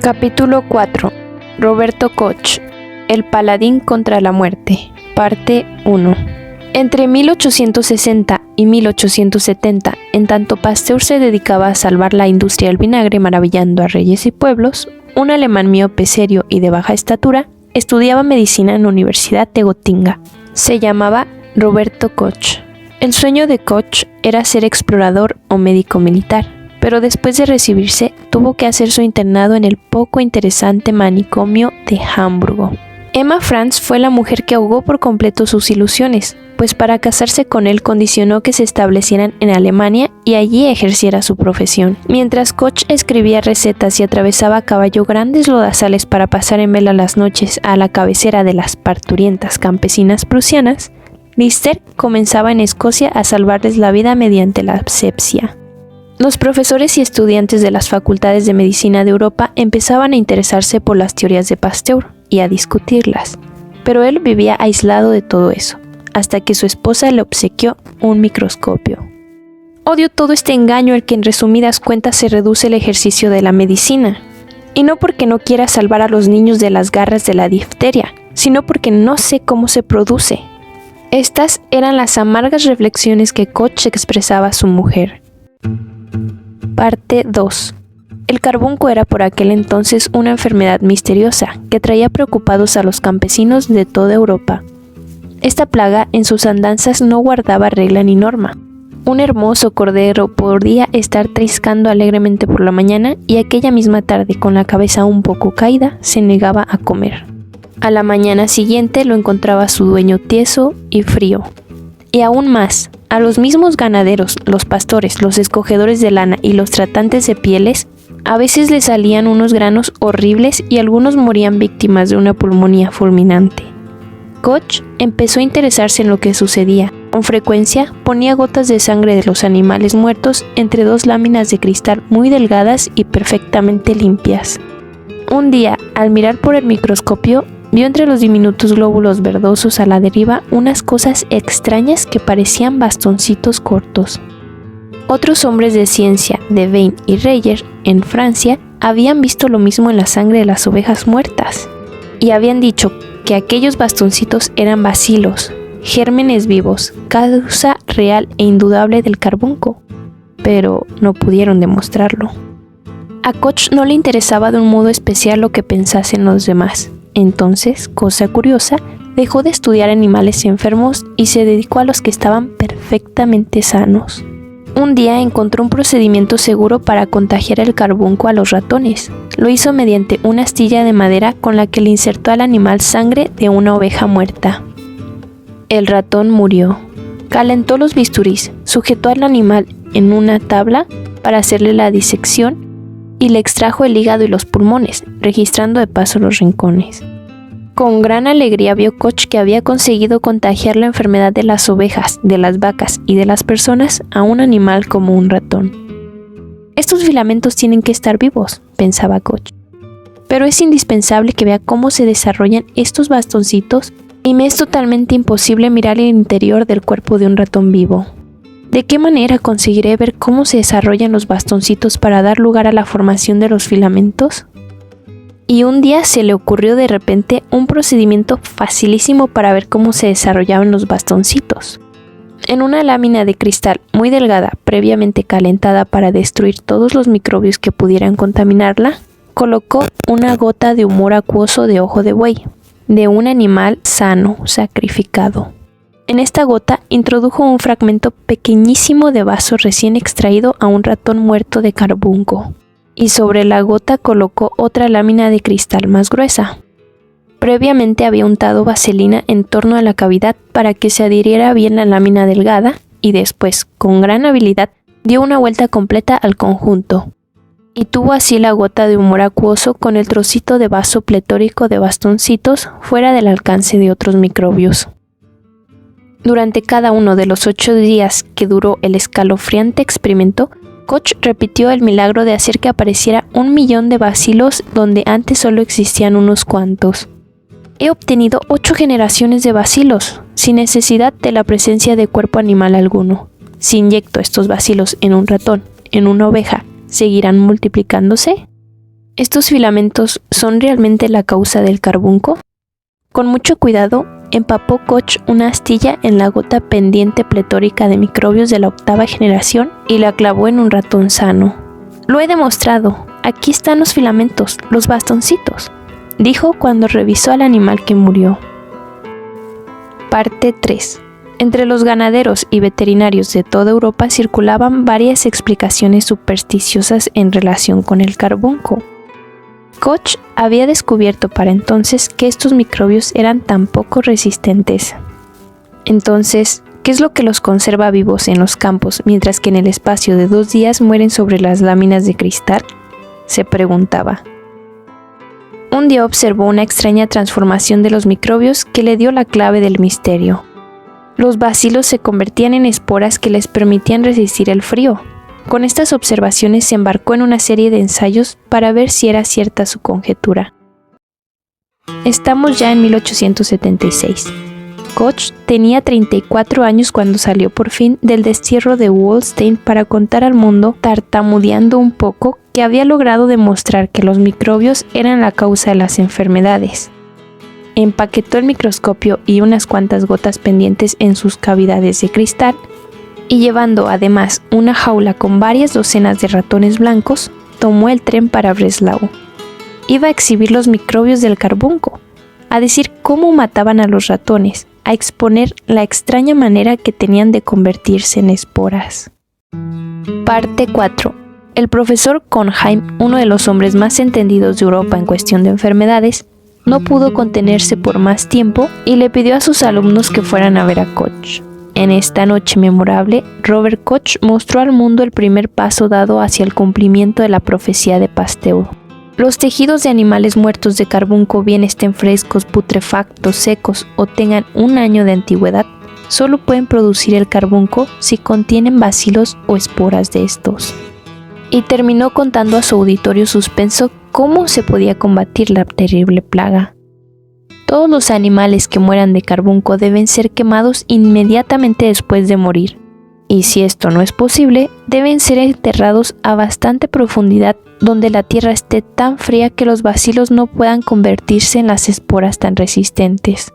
Capítulo 4. Roberto Koch, el paladín contra la muerte, parte 1. Entre 1860 y 1870, en tanto Pasteur se dedicaba a salvar la industria del vinagre maravillando a reyes y pueblos, un alemán miope, serio y de baja estatura estudiaba medicina en la Universidad de Gotinga. Se llamaba Roberto Koch. El sueño de Koch era ser explorador o médico militar, pero después de recibirse tuvo que hacer su internado en el poco interesante manicomio de Hamburgo. Emma Franz fue la mujer que ahogó por completo sus ilusiones, pues para casarse con él condicionó que se establecieran en Alemania y allí ejerciera su profesión. Mientras Koch escribía recetas y atravesaba a caballo grandes lodazales para pasar en vela las noches a la cabecera de las parturientas campesinas prusianas, Lister comenzaba en Escocia a salvarles la vida mediante la asepsia. Los profesores y estudiantes de las facultades de medicina de Europa empezaban a interesarse por las teorías de Pasteur y a discutirlas, pero él vivía aislado de todo eso, hasta que su esposa le obsequió un microscopio. Odio todo este engaño al que en resumidas cuentas se reduce el ejercicio de la medicina, y no porque no quiera salvar a los niños de las garras de la difteria, sino porque no sé cómo se produce. Estas eran las amargas reflexiones que Koch expresaba a su mujer. Parte 2. El carbunco era por aquel entonces una enfermedad misteriosa que traía preocupados a los campesinos de toda Europa. Esta plaga en sus andanzas no guardaba regla ni norma. Un hermoso cordero podía estar triscando alegremente por la mañana y aquella misma tarde, con la cabeza un poco caída, se negaba a comer. A la mañana siguiente lo encontraba su dueño tieso y frío. Y aún más, a los mismos ganaderos, los pastores, los escogedores de lana y los tratantes de pieles, a veces les salían unos granos horribles y algunos morían víctimas de una pulmonía fulminante. Koch empezó a interesarse en lo que sucedía. Con frecuencia ponía gotas de sangre de los animales muertos entre dos láminas de cristal muy delgadas y perfectamente limpias. Un día, al mirar por el microscopio, vio entre los diminutos glóbulos verdosos a la deriva unas cosas extrañas que parecían bastoncitos cortos. Otros hombres de ciencia, de Veyne y Reyer, en Francia, habían visto lo mismo en la sangre de las ovejas muertas, y habían dicho que aquellos bastoncitos eran bacilos, gérmenes vivos, causa real e indudable del carbunco, pero no pudieron demostrarlo. A Koch no le interesaba de un modo especial lo que pensasen los demás. Entonces, cosa curiosa, dejó de estudiar animales enfermos y se dedicó a los que estaban perfectamente sanos. Un día encontró un procedimiento seguro para contagiar el carbunco a los ratones. Lo hizo mediante una astilla de madera con la que le insertó al animal sangre de una oveja muerta. El ratón murió. Calentó los bisturís, sujetó al animal en una tabla para hacerle la disección y le extrajo el hígado y los pulmones, registrando de paso los rincones. Con gran alegría vio Koch que había conseguido contagiar la enfermedad de las ovejas, de las vacas y de las personas a un animal como un ratón. Estos filamentos tienen que estar vivos, pensaba Koch. Pero es indispensable que vea cómo se desarrollan estos bastoncitos y me es totalmente imposible mirar el interior del cuerpo de un ratón vivo. ¿De qué manera conseguiré ver cómo se desarrollan los bastoncitos para dar lugar a la formación de los filamentos? Y un día se le ocurrió de repente un procedimiento facilísimo para ver cómo se desarrollaban los bastoncitos. En una lámina de cristal muy delgada, previamente calentada para destruir todos los microbios que pudieran contaminarla, colocó una gota de humor acuoso de ojo de buey, de un animal sano, sacrificado. En esta gota introdujo un fragmento pequeñísimo de vaso recién extraído a un ratón muerto de carbunco, y sobre la gota colocó otra lámina de cristal más gruesa. Previamente había untado vaselina en torno a la cavidad para que se adhiriera bien la lámina delgada, y después, con gran habilidad, dio una vuelta completa al conjunto, y tuvo así la gota de humor acuoso con el trocito de vaso pletórico de bastoncitos fuera del alcance de otros microbios. Durante cada uno de los 8 días que duró el escalofriante experimento, Koch repitió el milagro de hacer que apareciera 1.000.000 de bacilos donde antes solo existían unos cuantos. He obtenido 8 generaciones de bacilos, sin necesidad de la presencia de cuerpo animal alguno. Si inyecto estos bacilos en un ratón, en una oveja, ¿seguirán multiplicándose? ¿Estos filamentos son realmente la causa del carbunco? Con mucho cuidado, empapó Koch una astilla en la gota pendiente pletórica de microbios de la 8ª generación y la clavó en un ratón sano. «Lo he demostrado. Aquí están los filamentos, los bastoncitos», dijo cuando revisó al animal que murió. Parte 3. Entre los ganaderos y veterinarios de toda Europa circulaban varias explicaciones supersticiosas en relación con el carbunco. Koch había descubierto para entonces que estos microbios eran tan poco resistentes. Entonces, ¿qué es lo que los conserva vivos en los campos mientras que en el espacio de 2 días mueren sobre las láminas de cristal?, se preguntaba. Un día observó una extraña transformación de los microbios que le dio la clave del misterio. Los bacilos se convertían en esporas que les permitían resistir el frío. Con estas observaciones se embarcó en una serie de ensayos para ver si era cierta su conjetura. Estamos ya en 1876. Koch tenía 34 años cuando salió por fin del destierro de Wollstein para contar al mundo, tartamudeando un poco, que había logrado demostrar que los microbios eran la causa de las enfermedades. Empaquetó el microscopio y unas cuantas gotas pendientes en sus cavidades de cristal, y llevando además una jaula con varias docenas de ratones blancos, tomó el tren para Breslau. Iba a exhibir los microbios del carbunco, a decir cómo mataban a los ratones, a exponer la extraña manera que tenían de convertirse en esporas. Parte 4. El profesor Cohnheim, uno de los hombres más entendidos de Europa en cuestión de enfermedades, no pudo contenerse por más tiempo y le pidió a sus alumnos que fueran a ver a Koch. En esta noche memorable, Robert Koch mostró al mundo el primer paso dado hacia el cumplimiento de la profecía de Pasteur. Los tejidos de animales muertos de carbunco, bien estén frescos, putrefactos, secos o tengan 1 año de antigüedad, solo pueden producir el carbunco si contienen bacilos o esporas de estos. Y terminó contando a su auditorio suspenso cómo se podía combatir la terrible plaga. Todos los animales que mueran de carbunco deben ser quemados inmediatamente después de morir, y si esto no es posible, deben ser enterrados a bastante profundidad donde la tierra esté tan fría que los bacilos no puedan convertirse en las esporas tan resistentes.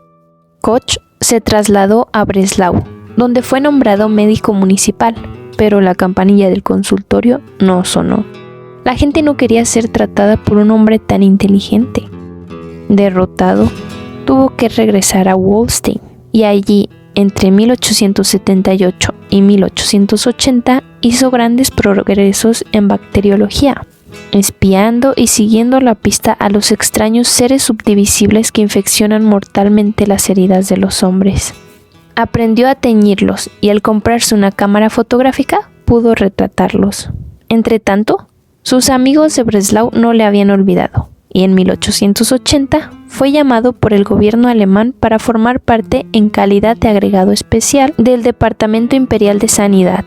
Koch se trasladó a Breslau, donde fue nombrado médico municipal, pero la campanilla del consultorio no sonó. La gente no quería ser tratada por un hombre tan inteligente. Derrotado, tuvo que regresar a Wollstein, y allí, entre 1878 y 1880, hizo grandes progresos en bacteriología, espiando y siguiendo la pista a los extraños seres subdivisibles que infeccionan mortalmente las heridas de los hombres. Aprendió a teñirlos y al comprarse una cámara fotográfica pudo retratarlos. Entretanto, sus amigos de Breslau no le habían olvidado, y en 1880 fue llamado por el gobierno alemán para formar parte en calidad de agregado especial del Departamento Imperial de Sanidad.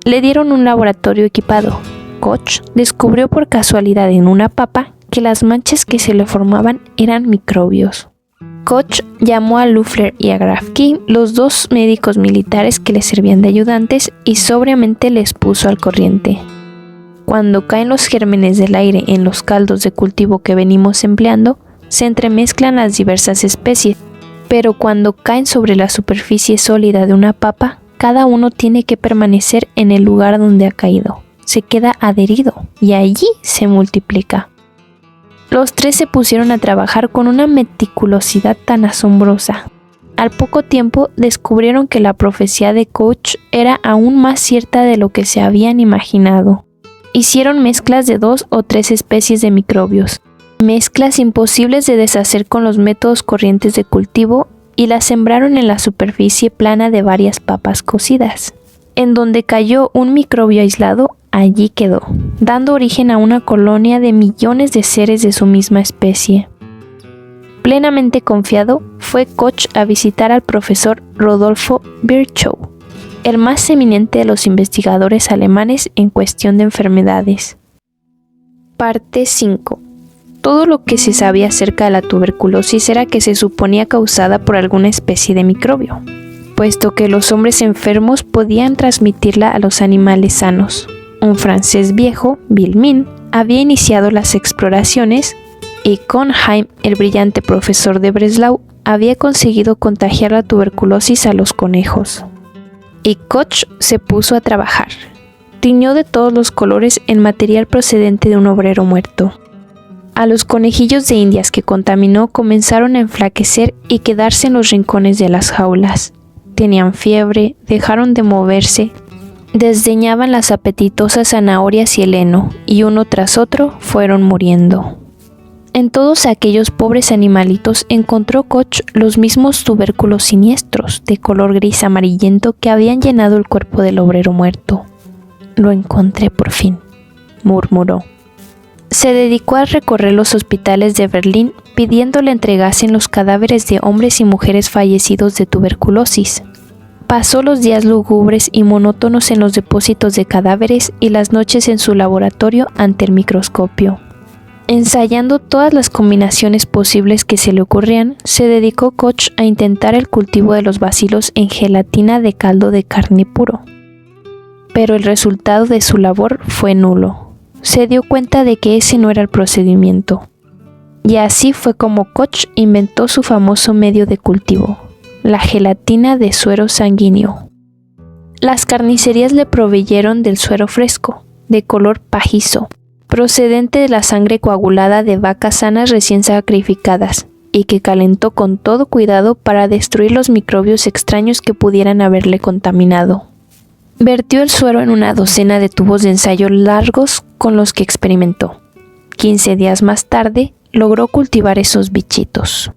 Le dieron un laboratorio equipado. Koch descubrió por casualidad en una papa que las manchas que se le formaban eran microbios. Koch llamó a Loeffler y a Grafke, los 2 médicos militares que le servían de ayudantes, y sobriamente les puso al corriente. Cuando caen los gérmenes del aire en los caldos de cultivo que venimos empleando, se entremezclan las diversas especies, pero cuando caen sobre la superficie sólida de una papa, cada uno tiene que permanecer en el lugar donde ha caído. Se queda adherido y allí se multiplica. Los 3 se pusieron a trabajar con una meticulosidad tan asombrosa. Al poco tiempo descubrieron que la profecía de Koch era aún más cierta de lo que se habían imaginado. Hicieron mezclas de 2 o 3 especies de microbios, mezclas imposibles de deshacer con los métodos corrientes de cultivo, y las sembraron en la superficie plana de varias papas cocidas. En donde cayó un microbio aislado, allí quedó, dando origen a una colonia de millones de seres de su misma especie. Plenamente confiado, fue Koch a visitar al profesor Rodolfo Virchow, el más eminente de los investigadores alemanes en cuestión de enfermedades. Parte 5. Todo lo que se sabía acerca de la tuberculosis era que se suponía causada por alguna especie de microbio, puesto que los hombres enfermos podían transmitirla a los animales sanos. Un francés viejo, Villemin, había iniciado las exploraciones y Cohnheim, el brillante profesor de Breslau, había conseguido contagiar la tuberculosis a los conejos. Y Koch se puso a trabajar. Tiñó de todos los colores el material procedente de un obrero muerto. A los conejillos de indias que contaminó comenzaron a enflaquecer y quedarse en los rincones de las jaulas. Tenían fiebre, dejaron de moverse, desdeñaban las apetitosas zanahorias y el heno, y uno tras otro fueron muriendo. En todos aquellos pobres animalitos encontró Koch los mismos tubérculos siniestros, de color gris amarillento, que habían llenado el cuerpo del obrero muerto. «Lo encontré por fin», murmuró. Se dedicó a recorrer los hospitales de Berlín pidiendo le entregasen los cadáveres de hombres y mujeres fallecidos de tuberculosis. Pasó los días lúgubres y monótonos en los depósitos de cadáveres y las noches en su laboratorio ante el microscopio. Ensayando todas las combinaciones posibles que se le ocurrían, se dedicó Koch a intentar el cultivo de los bacilos en gelatina de caldo de carne puro. Pero el resultado de su labor fue nulo. Se dio cuenta de que ese no era el procedimiento. Y así fue como Koch inventó su famoso medio de cultivo, la gelatina de suero sanguíneo. Las carnicerías le proveyeron del suero fresco, de color pajizo, procedente de la sangre coagulada de vacas sanas recién sacrificadas, y que calentó con todo cuidado para destruir los microbios extraños que pudieran haberle contaminado. Vertió el suero en una docena de tubos de ensayo largos con los que experimentó. 15 días más tarde, logró cultivar esos bichitos.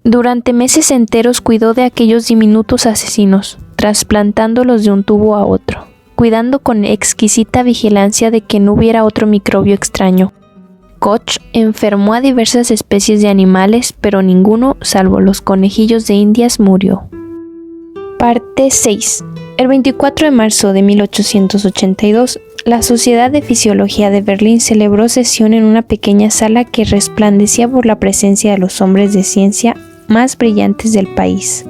Durante meses enteros cuidó de aquellos diminutos asesinos, trasplantándolos de un tubo a otro, cuidando con exquisita vigilancia de que no hubiera otro microbio extraño. Koch enfermó a diversas especies de animales, pero ninguno, salvo los conejillos de indias, murió. Parte 6. El 24 de marzo de 1882, la Sociedad de Fisiología de Berlín celebró sesión en una pequeña sala que resplandecía por la presencia de los hombres de ciencia más brillantes del país.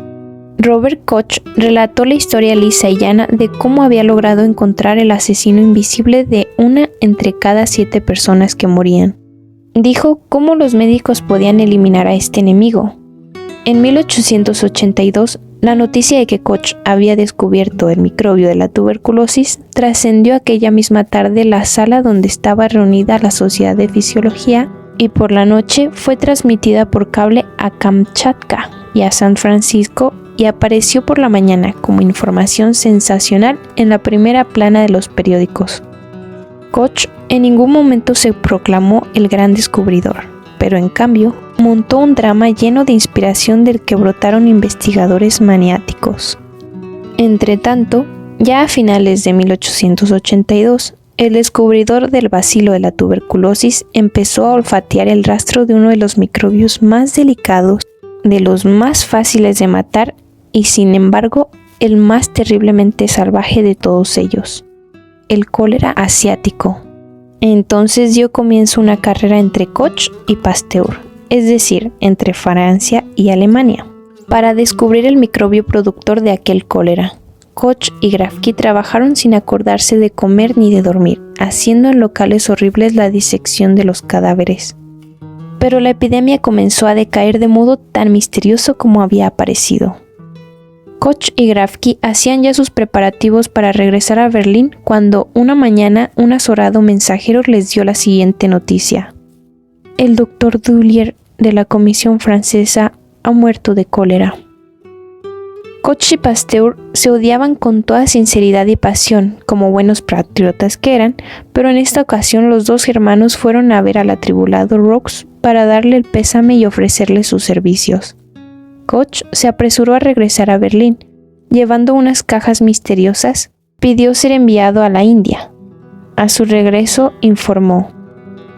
Robert Koch relató la historia lisa y llana de cómo había logrado encontrar el asesino invisible de una entre cada 7 personas que morían. Dijo cómo los médicos podían eliminar a este enemigo. En 1882, la noticia de que Koch había descubierto el microbio de la tuberculosis trascendió aquella misma tarde la sala donde estaba reunida la Sociedad de Fisiología y por la noche fue transmitida por cable a Kamchatka y a San Francisco y apareció por la mañana como información sensacional en la primera plana de los periódicos. Koch en ningún momento se proclamó el gran descubridor, pero en cambio montó un drama lleno de inspiración del que brotaron investigadores maniáticos. Entretanto, ya a finales de 1882, el descubridor del bacilo de la tuberculosis empezó a olfatear el rastro de uno de los microbios más delicados, de los más fáciles de matar y sin embargo el más terriblemente salvaje de todos ellos, el cólera asiático. Entonces dio comienzo una carrera entre Koch y Pasteur, es decir, entre Francia y Alemania, para descubrir el microbio productor de aquel cólera. Koch y Grafke trabajaron sin acordarse de comer ni de dormir, haciendo en locales horribles la disección de los cadáveres. Pero la epidemia comenzó a decaer de modo tan misterioso como había aparecido. Koch y Grafke hacían ya sus preparativos para regresar a Berlín cuando una mañana un azorado mensajero les dio la siguiente noticia. El doctor Dullier de la Comisión Francesa ha muerto de cólera. Koch y Pasteur se odiaban con toda sinceridad y pasión, como buenos patriotas que eran, pero en esta ocasión los dos hermanos fueron a ver al atribulado Roux para darle el pésame y ofrecerle sus servicios. Koch se apresuró a regresar a Berlín. Llevando unas cajas misteriosas, pidió ser enviado a la India. A su regreso informó: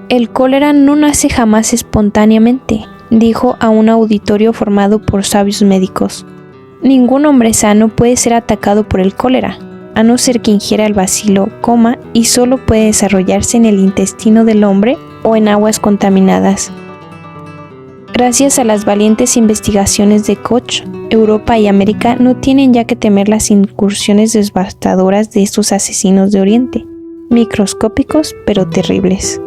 «El cólera no nace jamás espontáneamente», dijo a un auditorio formado por sabios médicos. «Ningún hombre sano puede ser atacado por el cólera, a no ser que ingiera el bacilo, coma, y solo puede desarrollarse en el intestino del hombre o en aguas contaminadas». Gracias a las valientes investigaciones de Koch, Europa y América no tienen ya que temer las incursiones devastadoras de estos asesinos de Oriente, microscópicos pero terribles.